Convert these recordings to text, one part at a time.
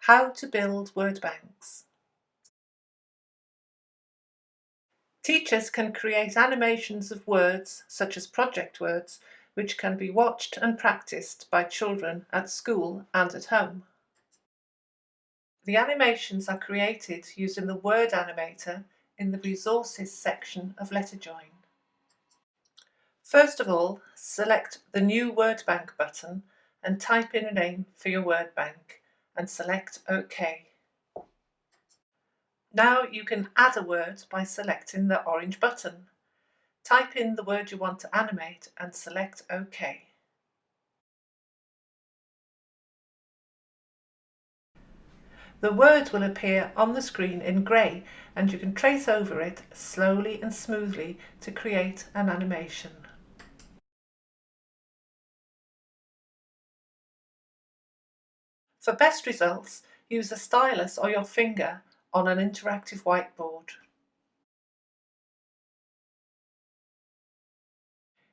How to build word banks. Teachers can create animations of words, such as project words, which can be watched and practiced by children at school and at home. The animations are created using the Word Animator in the Resources section of Letterjoin. First of all, select the New Word Bank button and type in a name for your word bank and select OK. Now you can add a word by selecting the orange button. Type in the word you want to animate and select OK. The word will appear on the screen in grey and you can trace over it slowly and smoothly to create an animation. For best results, use a stylus or your finger on an interactive whiteboard.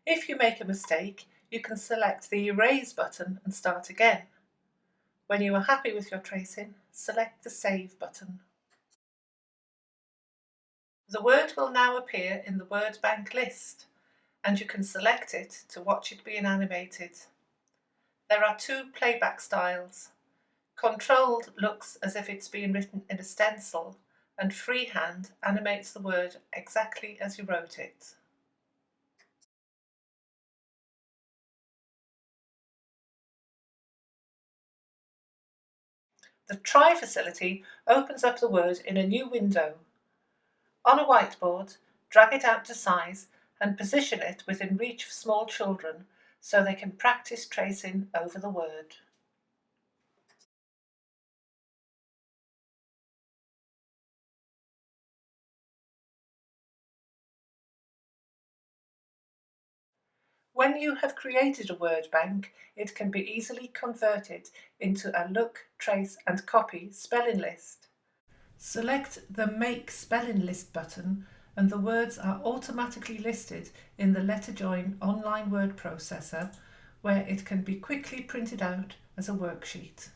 If you make a mistake, you can select the Erase button and start again. When you are happy with your tracing, select the Save button. The word will now appear in the word bank list, and you can select it to watch it being animated. There are two playback styles. Controlled looks as if it's being written in a stencil, and freehand animates the word exactly as you wrote it. The Try facility opens up the word in a new window. On a whiteboard, drag it out to size and position it within reach of small children so they can practice tracing over the word. When you have created a word bank, it can be easily converted into a look, trace and copy spelling list. Select the Make Spelling List button and the words are automatically listed in the Letterjoin online word processor, where it can be quickly printed out as a worksheet.